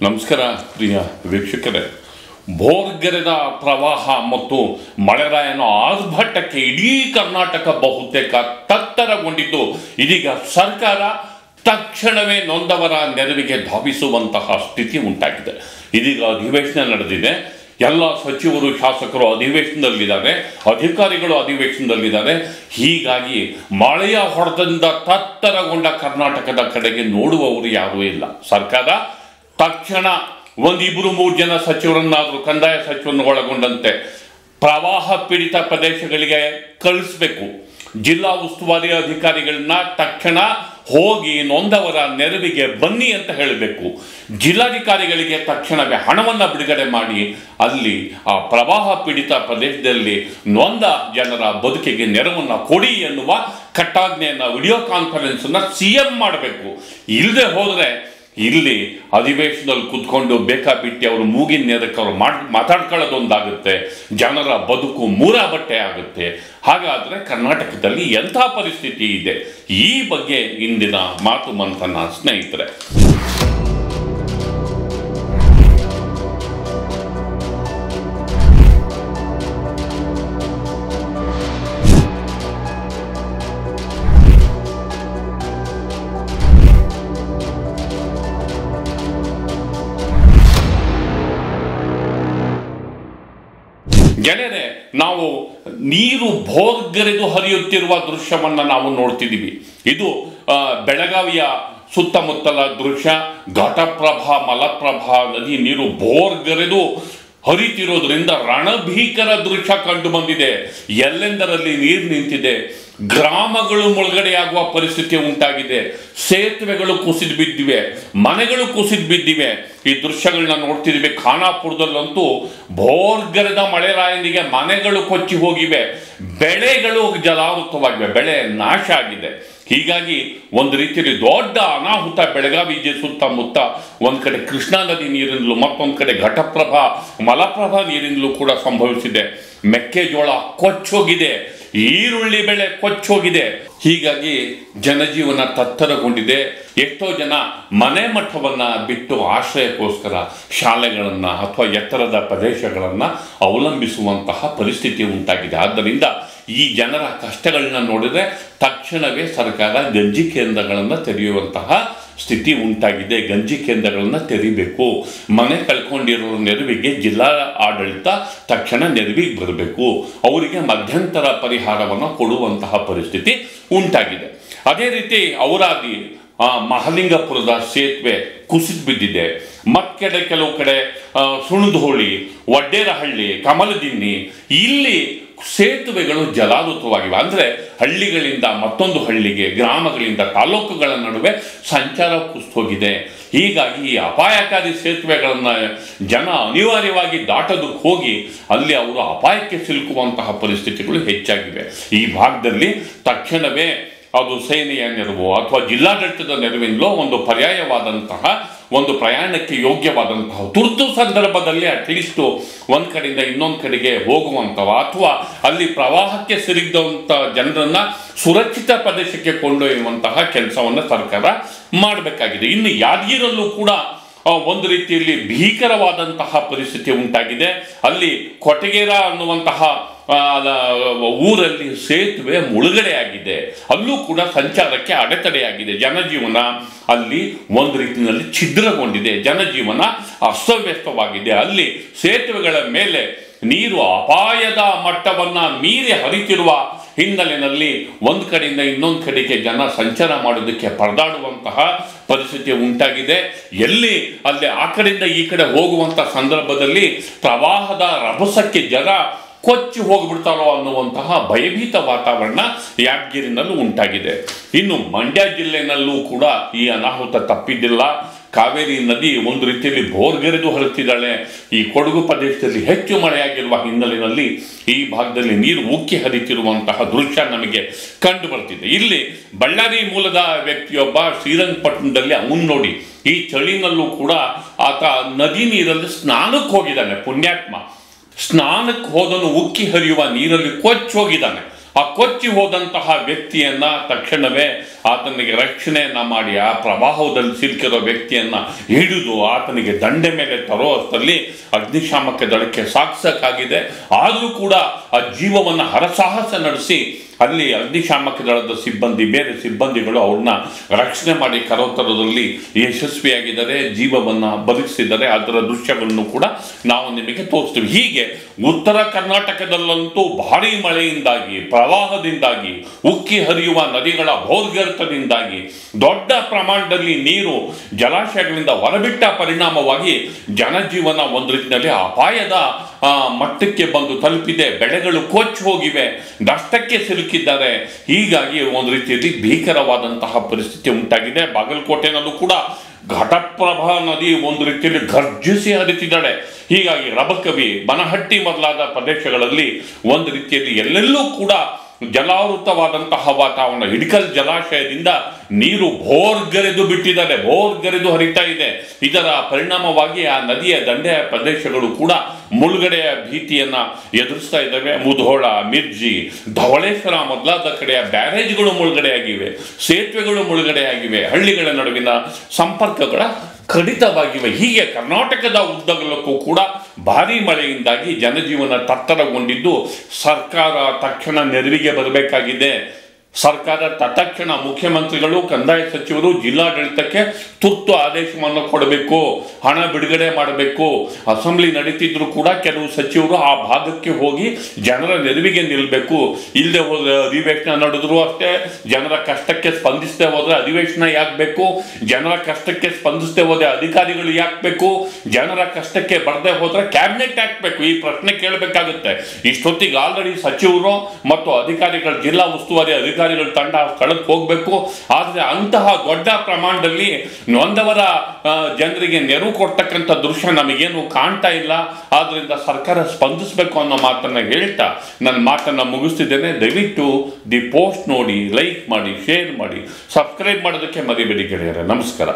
ನಮಸ್ಕಾರ ಪ್ರಿಯ ವೀಕ್ಷಕರೇ. ಭೋರ್ಗರೆದ ಪ್ರವಾಹ ಮತ್ತು ಮಳೆರಾಯನ ಆರ್ಭಟಕ್ಕೆ ಇಡೀ ಕರ್ನಾಟಕ ಬಹುತೇಕ ತತ್ತರಗೊಂಡಿದ್ದು, ಇದೀಗ ಸರ್ಕಾರ ತಕ್ಷಣವೇ ನೊಂದವರ ನೆರವಿಗೆ ಧಾವಿಸುವಂತಹ ಸ್ಥಿತಿ ಉಂಟಾಗಿದೆ. ಇದೀಗ ಅಧಿವೇಶನ ನಡೆದಿದೆ. ಎಲ್ಲ ಸಚಿವರು ಶಾಸಕರು ಅಧಿವೇಶನದಲ್ಲಿದ್ದಾರೆ, ಅಧಿಕಾರಿಗಳು ಅಧಿವೇಶನದಲ್ಲಿದ್ದಾರೆ. ಹೀಗಾಗಿ ಮಳೆಯ ಹೊಡೆತದಿಂದ ತತ್ತರಗೊಂಡ ಕರ್ನಾಟಕದ ಕಡೆಗೆ ನೋಡುವವರು ಯಾರೂ ಇಲ್ಲ. ಸರ್ಕಾರ ತಕ್ಷಣ 1-2-3 ಜನ ಸಚಿವರನ್ನಾದರೂ, ಕಂದಾಯ ಸಚಿವರನ್ನು ಒಳಗೊಂಡಂತೆ ಪ್ರವಾಹ ಪೀಡಿತ ಪ್ರದೇಶಗಳಿಗೆ ಕಳಿಸಬೇಕು. ಜಿಲ್ಲಾ ಉಸ್ತುವಾರಿ ಅಧಿಕಾರಿಗಳನ್ನ ತಕ್ಷಣ ಹೋಗಿ ನೊಂದವರ ನೆರವಿಗೆ ಬನ್ನಿ ಅಂತ ಹೇಳಬೇಕು. ಜಿಲ್ಲಾಧಿಕಾರಿಗಳಿಗೆ ತಕ್ಷಣವೇ ಹಣವನ್ನು ಬಿಡುಗಡೆ ಮಾಡಿ ಅಲ್ಲಿ ಆ ಪ್ರವಾಹ ಪೀಡಿತ ಪ್ರದೇಶದಲ್ಲಿ ನೊಂದ ಜನರ ಬದುಕಿಗೆ ನೆರವನ್ನು ಕೊಡಿ ಎನ್ನುವ ಕಟ್ಟಾಜ್ಞೆಯನ್ನು, ವಿಡಿಯೋ ಕಾನ್ಫರೆನ್ಸನ್ನು CM ಮಾಡಬೇಕು. ಇಲ್ಲದೆ ಹೋದರೆ ಇಲ್ಲಿ ಅಧಿವೇಶನದಲ್ಲಿ ಕೂತ್ಕೊಂಡು ಬೇಕಾಬಿಟ್ಟಿ ಅವರು ಮೂಗಿನ ನೇರಕ್ಕೆ ಅವರು ಮಾತಾಡ್ಕೊಳ್ಳೋದೊಂದಾಗುತ್ತೆ, ಜನರ ಬದುಕು ಮೂರ ಬಟ್ಟೆ ಆಗುತ್ತೆ. ಹಾಗಾದರೆ ಕರ್ನಾಟಕದಲ್ಲಿ ಎಂಥ ಪರಿಸ್ಥಿತಿ ಇದೆ, ಈ ಬಗ್ಗೆ ಇಂದಿನ ಮಾತು ಮಂಥನ ಸ್ನೇಹಿತರೆ. ಗೆಳೆಯರೆ, ನಾವು ನೀರು ಭೋರ್ಗರೆದು ಹರಿಯುತ್ತಿರುವ ದೃಶ್ಯವನ್ನು ನಾವು ನೋಡ್ತಿದ್ದೀವಿ. ಇದು ಬೆಳಗಾವಿಯ ಸುತ್ತಮುತ್ತಲ ದೃಶ್ಯ. ಘಟಪ್ರಭಾ, ಮಲಪ್ರಭಾ ನದಿ ನೀರು ಭೋರ್ಗರೆದು ಹರಿತಿರೋದ್ರಿಂದ ರಣಭೀಕರ ದೃಶ್ಯ ಕಂಡು ಬಂದಿದೆ. ಎಲ್ಲೆಂದರಲ್ಲಿ ನೀರು ನಿಂತಿದೆ. ಗ್ರಾಮಗಳು ಮುಳುಗಡೆಯಾಗುವ ಪರಿಸ್ಥಿತಿ ಉಂಟಾಗಿದೆ. ಸೇತುವೆಗಳು ಕುಸಿದು ಬಿದ್ದಿವೆ, ಮನೆಗಳು ಕುಸಿದು ಬಿದ್ದಿವೆ. ಈ ದೃಶ್ಯಗಳನ್ನ ನೋಡ್ತಿದ್ದೀವಿ. ಖಾನಾಪುರದಲ್ಲಂತೂ ಭೋರ್ಗರೆದ ಮಳೆರಾಯನಿಗೆ ಮನೆಗಳು ಕೊಚ್ಚಿ ಹೋಗಿವೆ, ಬೆಳೆಗಳು ಜಲಾವೃತವಾಗಿವೆ, ಬೆಳೆ ನಾಶ ಆಗಿದೆ. ಹೀಗಾಗಿ ಒಂದು ರೀತಿಯಲ್ಲಿ ದೊಡ್ಡ ಅನಾಹುತ ಬೆಳಗಾವಿ ಸುತ್ತಮುತ್ತ. ಒಂದು ಕಡೆ ಕೃಷ್ಣಾ ನದಿ ನೀರಿನಲ್ಲೂ, ಮತ್ತೊಂದು ಕಡೆ ಘಟಪ್ರಭಾ, ಮಲಪ್ರಭಾ ನೀರಿನಲ್ಲೂ ಕೂಡ ಸಂಭವಿಸಿದೆ. ಮೆಕ್ಕೆಜೋಳ ಕೊಚ್ಚೋಗಿದೆ, ಈರುಳ್ಳಿ ಬೆಳೆ ಕೊಚ್ಚೋಗಿದೆ. ಹೀಗಾಗಿ ಜನಜೀವನ ತತ್ತರಗೊಂಡಿದೆ. ಎಷ್ಟೋ ಜನ ಮನೆ ಮಠವನ್ನು ಬಿಟ್ಟು ಆಶ್ರಯಕ್ಕೋಸ್ಕರ ಶಾಲೆಗಳನ್ನು ಅಥವಾ ಎತ್ತರದ ಪ್ರದೇಶಗಳನ್ನು ಅವಲಂಬಿಸುವಂತಹ ಪರಿಸ್ಥಿತಿ ಉಂಟಾಗಿದೆ. ಆದ್ದರಿಂದ ಈ ಜನರ ಕಷ್ಟಗಳನ್ನ ನೋಡಿದರೆ ತಕ್ಷಣವೇ ಸರ್ಕಾರ ಗಂಜಿ ಕೇಂದ್ರಗಳನ್ನು ತೆರೆಯುವಂತಹ ಸ್ಥಿತಿ ಉಂಟಾಗಿದೆ. ಗಂಜಿ ಕೇಂದ್ರಗಳನ್ನು ತೆರೀಬೇಕು. ಮನೆ ಕಳ್ಕೊಂಡಿರೋ ನೆರವಿಗೆ ಜಿಲ್ಲಾ ಆಡಳಿತ ತಕ್ಷಣ ನೆರವಿಗೆ ಬರಬೇಕು. ಅವರಿಗೆ ಮಧ್ಯಂತರ ಪರಿಹಾರವನ್ನು ಕೊಡುವಂತಹ ಪರಿಸ್ಥಿತಿ ಉಂಟಾಗಿದೆ. ಅದೇ ರೀತಿ ಔರಾದಿ ಮಹಲಿಂಗಪುರದ ಸೇತುವೆ ಕುಸಿದು ಬಿದ್ದಿದೆ. ಮತ್ಕೆಡೆ ಕೆಲವು ಕಡೆ ಸುಣದಹೋಳಿ, ವಡ್ಡೇರಹಳ್ಳಿ, ಕಮಲದಿನ್ನಿ, ಇಲ್ಲಿ ಸೇತುವೆಗಳು ಜಲಾವೃತವಾಗಿವೆ. ಅಂದರೆ ಹಳ್ಳಿಗಳಿಂದ ಮತ್ತೊಂದು ಹಳ್ಳಿಗೆ, ಗ್ರಾಮಗಳಿಂದ ತಾಲೂಕುಗಳ ನಡುವೆ ಸಂಚಾರ ಕುಸಿದೋಗಿದೆ. ಹೀಗಾಗಿ ಈ ಅಪಾಯಕಾರಿ ಸೇತುವೆಗಳನ್ನು ಜನ ಅನಿವಾರ್ಯವಾಗಿ ದಾಟೋದಕ್ಕೆ ಹೋಗಿ ಅಲ್ಲಿ ಅವರು ಅಪಾಯಕ್ಕೆ ಸಿಲುಕುವಂತಹ ಪರಿಸ್ಥಿತಿಗಳು ಹೆಚ್ಚಾಗಿವೆ. ಈ ಭಾಗದಲ್ಲಿ ತಕ್ಷಣವೇ ಅದು ಸೇನೆಯ ನೆರವು ಅಥವಾ ಜಿಲ್ಲಾಡಳಿತದ ನೆರವಿನಲ್ಲೋ ಒಂದು ಪರ್ಯಾಯವಾದಂತಹ, ಒಂದು ಪ್ರಯಾಣಕ್ಕೆ ಯೋಗ್ಯವಾದಂತಹ, ತುರ್ತು ಸಂದರ್ಭದಲ್ಲಿ ಅಟ್ಲೀಸ್ಟ್ ಒಂದು ಕಡೆಯಿಂದ ಇನ್ನೊಂದು ಕಡೆಗೆ ಹೋಗುವಂತಹ ಅಥವಾ ಅಲ್ಲಿ ಪ್ರವಾಹಕ್ಕೆ ಸಿಲುಕಿದಂಥ ಜನರನ್ನು ಸುರಕ್ಷಿತ ಪ್ರದೇಶಕ್ಕೆ ಕೊಂಡೊಯ್ಯುವಂತಹ ಕೆಲಸವನ್ನು ಸರ್ಕಾರ ಮಾಡಬೇಕಾಗಿದೆ. ಇನ್ನು ಯಾದಗಿರಲ್ಲೂ ಕೂಡ ಒಂದು ರೀತಿಯಲ್ಲಿ ಭೀಕರವಾದಂತಹ ಪರಿಸ್ಥಿತಿ ಉಂಟಾಗಿದೆ. ಅಲ್ಲಿ ಕೊಟಗೇರ ಅನ್ನುವಂತಹ ಊರಲ್ಲಿ ಸೇತುವೆ ಮುಳುಗಡೆಯಾಗಿದೆ. ಅಲ್ಲೂ ಕೂಡ ಸಂಚಾರಕ್ಕೆ ಅಡೆತಡೆಯಾಗಿದೆ. ಜನಜೀವನ ಅಲ್ಲಿ ಒಂದು ರೀತಿಯಲ್ಲಿ ಛಿದ್ರಗೊಂಡಿದೆ. ಜನಜೀವನ ಅಸ್ತವ್ಯಸ್ತವಾಗಿದೆ. ಅಲ್ಲಿ ಸೇತುವೆಗಳ ಮೇಲೆ ನೀರು ಅಪಾಯದ ಮಟ್ಟವನ್ನು ಮೀರಿ ಹರಿತಿರುವ ಹಿನ್ನೆಲೆಯಲ್ಲಿ ಒಂದು ಕಡೆಯಿಂದ ಇನ್ನೊಂದು ಕಡೆಗೆ ಜನ ಸಂಚಾರ ಮಾಡೋದಕ್ಕೆ ಪರದಾಡುವಂತಹ ಪರಿಸ್ಥಿತಿ ಉಂಟಾಗಿದೆ. ಎಲ್ಲಿ ಅಲ್ಲಿ ಆ ಕಡೆಯಿಂದ ಈ ಕಡೆ ಹೋಗುವಂಥ ಸಂದರ್ಭದಲ್ಲಿ ಪ್ರವಾಹದ ರಭಸಕ್ಕೆ ಜನ ಕೊಚ್ಚಿ ಹೋಗ್ಬಿಡ್ತಾರೋ ಅನ್ನುವಂತಹ ಭಯಭೀತ ವಾತಾವರಣ ಯಾದಗಿರಿನಲ್ಲೂ ಉಂಟಾಗಿದೆ. ಇನ್ನು ಮಂಡ್ಯ ಜಿಲ್ಲೆನಲ್ಲೂ ಕೂಡ ಈ ಅನಾಹುತ ತಪ್ಪಿದ್ದಿಲ್ಲ. ಕಾವೇರಿ ನದಿ ಒಂದು ರೀತಿಯಲ್ಲಿ ಭೋರ್ಗರೆದು ಹರಿತಿದ್ದಾಳೆ. ಈ ಕೊಡಗು ಪ್ರದೇಶದಲ್ಲಿ ಹೆಚ್ಚು ಮಳೆಯಾಗಿರುವ ಹಿನ್ನೆಲೆಯಲ್ಲಿ ಈ ಭಾಗದಲ್ಲಿ ನೀರು ಉಕ್ಕಿ ಹರಿತಿರುವಂತಹ ದೃಶ್ಯ ನಮಗೆ ಕಂಡು ಬರ್ತಿದೆ. ಇಲ್ಲಿ ಬಳ್ಳಾರಿ ಮೂಲದ ವ್ಯಕ್ತಿಯೊಬ್ಬ ಶ್ರೀರಂಗಪಟ್ಟಣದಲ್ಲಿ ಅವನು ನೋಡಿ, ಈ ಚಳಿನಲ್ಲೂ ಕೂಡ ಆತ ನದಿ ನೀರಲ್ಲಿ ಸ್ನಾನಕ್ಕೆ ಹೋಗಿದ್ದಾನೆ. ಪುಣ್ಯಾತ್ಮ, ಸ್ನಾನಕ್ಕೆ ಹೋದನು ಉಕ್ಕಿ ಹರಿಯುವ ನೀರಲ್ಲಿ ಕೊಚ್ಚೋಗಿದ್ದಾನೆ. ಆ ಕೊಚ್ಚಿ ಹೋದಂತಹ ವ್ಯಕ್ತಿಯನ್ನ ತಕ್ಷಣವೇ ಆತನಿಗೆ ರಕ್ಷಣೆಯನ್ನ ಮಾಡಿ ಆ ಪ್ರವಾಹದಲ್ಲಿ ಸಿಲುಕಿರೋ ವ್ಯಕ್ತಿಯನ್ನ ಹಿಡಿದು ಆತನಿಗೆ ದಂಡೆ ಮೇಲೆ ತರುವಷ್ಟರಲ್ಲಿ ಅಗ್ನಿಶಾಮಕ ದಳಕ್ಕೆ ಸಾಗಿಸಕ್ಕಾಗಿದೆ. ಆದರೂ ಕೂಡ ಆ ಜೀವವನ್ನು ಹರಸಾಹಸ ನಡೆಸಿ ಅಲ್ಲಿ ಅಗ್ನಿಶಾಮಕ ದಳದ ಸಿಬ್ಬಂದಿ, ಬೇರೆ ಸಿಬ್ಬಂದಿಗಳು ಅವ್ರನ್ನ ರಕ್ಷಣೆ ಮಾಡಿ ಕರೋತರದಲ್ಲಿ ಯಶಸ್ವಿಯಾಗಿದ್ದಾರೆ, ಜೀವವನ್ನು ಬದುಕಿಸಿದ್ದಾರೆ. ಅದರ ದೃಶ್ಯಗಳನ್ನು ಕೂಡ ನಾವು ನಿಮಗೆ ತೋರಿಸ್ತೀವಿ. ಹೀಗೆ ಉತ್ತರ ಕರ್ನಾಟಕದಲ್ಲಂತೂ ಭಾರೀ ಮಳೆಯಿಂದಾಗಿ, ಪ್ರವಾಹದಿಂದಾಗಿ, ಉಕ್ಕಿ ಹರಿಯುವ ನದಿಗಳ ಭೋರ್ಗರೆತದಿಂದಾಗಿ ದೊಡ್ಡ ಪ್ರಮಾಣದಲ್ಲಿ ನೀರು ಜಲಾಶಯಗಳಿಂದ ಹೊರಬಿಟ್ಟ ಪರಿಣಾಮವಾಗಿ ಜನಜೀವನ ಒಂದು ರೀತಿಯಲ್ಲಿ ಅಪಾಯದ ಮಟ್ಟಕ್ಕೆ ಬಂದು ತಲುಪಿದೆ. ಬೆಳೆಗಳು ಕೊಚ್ಚಿ ಹೋಗಿವೆ, ನಷ್ಟಕ್ಕೆ ಸಿಲುಕಿದ್ದಾರೆ. ಹೀಗಾಗಿ ಒಂದು ರೀತಿಯಲ್ಲಿ ಭೀಕರವಾದಂತಹ ಪರಿಸ್ಥಿತಿ ಉಂಟಾಗಿದೆ. ಬಾಗಲಕೋಟೆನಲ್ಲೂ ಕೂಡ ಘಟಪ್ರಭಾ ನದಿ ಒಂದು ರೀತಿಯಲ್ಲಿ ಗರ್ಜಿಸಿ ಹರಿತಿದ್ದಾಳೆ. ಹೀಗಾಗಿ ರಬಕವಿ, ಬನಹಟ್ಟಿ ಮೊದಲಾದ ಪ್ರದೇಶಗಳಲ್ಲಿ ಒಂದು ರೀತಿಯಲ್ಲಿ ಎಲ್ಲೆಲ್ಲೂ ಕೂಡ ಜಲಾವೃತವಾದಂತಹ ವಾತಾವರಣ. ಹಿಡಕಲ್ ಜಲಾಶಯದಿಂದ ನೀರು ಭೋರ್ಗರೆದು ಬಿಟ್ಟಿದ್ದಾರೆ, ಭೋರ್ಗರೆದು ಹರಿತಾ ಇದೆ. ಇದರ ಪರಿಣಾಮವಾಗಿ ಆ ನದಿಯ ದಂಡೆಯ ಪ್ರದೇಶಗಳು ಕೂಡ ಮುಳುಗಡೆಯ ಭೀತಿಯನ್ನ ಎದುರಿಸ್ತಾ ಇದ್ದಾವೆ. ಮುಧೋಳ, ಮಿರ್ಜಿ, ಧವಳೇಶ್ವರ ಮೊದಲಾದ ಕಡೆಯ ಬ್ಯಾರೇಜ್ಗಳು ಮುಳುಗಡೆಯಾಗಿವೆ, ಸೇತುವೆಗಳು ಮುಳುಗಡೆಯಾಗಿವೆ, ಹಳ್ಳಿಗಳ ನಡುವಿನ ಸಂಪರ್ಕಗಳ ಕಡಿತವಾಗಿವೆ. ಹೀಗೆ ಕರ್ನಾಟಕದ ಉದ್ದಗಲಕ್ಕೂ ಕೂಡ ಭಾರೀ ಮಳೆಯಿಂದಾಗಿ ಜನಜೀವನ ತತ್ತರಗೊಂಡಿದ್ದು ಸರ್ಕಾರ ತಕ್ಷಣ ನೆರವಿಗೆ ಬರಬೇಕಾಗಿದೆ. ಸರ್ಕಾರ ತತ್ಕ್ಷಣ ಮುಖ್ಯಮಂತ್ರಿಗಳು, ಕಂದಾಯ ಸಚಿವರು, ಜಿಲ್ಲಾಡಳಿತಕ್ಕೆ ತುರ್ತು ಆದೇಶವನ್ನು ಕೊಡಬೇಕು, ಹಣ ಬಿಡುಗಡೆ ಮಾಡಬೇಕು. ಅಸೆಂಬ್ಲಿ ನಡೀತಿದ್ರು ಕೂಡ ಕೆಲವು ಸಚಿವರು ಆ ಭಾಗಕ್ಕೆ ಹೋಗಿ ಜನರ ನೆರವಿಗೆ ನಿಲ್ಲಬೇಕು. ಇಲ್ಲದೆ ಹೋದ್ರೆ ಅಧಿವೇಶನ ನಡೆದ್ರು ಅಷ್ಟೇ, ಜನರ ಕಷ್ಟಕ್ಕೆ ಸ್ಪಂದಿಸದೆ ಹೋದ್ರೆ ಅಧಿವೇಶನ ಯಾಕೆ ಬೇಕು? ಜನರ ಕಷ್ಟಕ್ಕೆ ಸ್ಪಂದಿಸದೆ ಹೋದ್ರೆ ಅಧಿಕಾರಿಗಳು ಯಾಕೆ ಬೇಕು? ಜನರ ಕಷ್ಟಕ್ಕೆ ಬರದೆ ಹೋದ್ರೆ ಕ್ಯಾಬಿನೆಟ್ ಹಾಕ್ಬೇಕು? ಈ ಪ್ರಶ್ನೆ ಕೇಳಬೇಕಾಗುತ್ತೆ. ಇಷ್ಟೊತ್ತಿಗೆ ಆಲ್ರೆಡಿ ಸಚಿವರು ಮತ್ತು ಅಧಿಕಾರಿಗಳು, ಜಿಲ್ಲಾ ಉಸ್ತುವಾರಿ ಅಧಿಕಾರಿಗಳ ತಂಡ ಸ್ಥಳಕ್ಕೆ ಹೋಗಬೇಕು. ಆದರೆ ಅಂತಹ ದೊಡ್ಡ ಪ್ರಮಾಣದಲ್ಲಿ ನೊಂದವರ ಜನರಿಗೆ ನೆರವು ಕೊಡ್ತಕ್ಕಂಥ ದೃಶ್ಯ ನಮಗೇನು ಕಾಣ್ತಾ ಇಲ್ಲ. ಆದ್ರಿಂದ ಸರ್ಕಾರ ಸ್ಪಂದಿಸಬೇಕು ಅನ್ನೋ ಮಾತನ್ನ ಹೇಳ್ತಾ ನನ್ನ ಮಾತನ್ನ ಮುಗಿಸ್ತಿದ್ದೇನೆ. ದಯವಿಟ್ಟು ದಿ ಪೋಸ್ಟ್ ನೋಡಿ, ಲೈಕ್ ಮಾಡಿ, ಶೇರ್ ಮಾಡಿ, ಸಬ್ಸ್ಕ್ರೈಬ್ ಮಾಡೋದಕ್ಕೆ ಮರಿಬೇಡಿ ಗೆಳೆಯರೆ. ನಮಸ್ಕಾರ.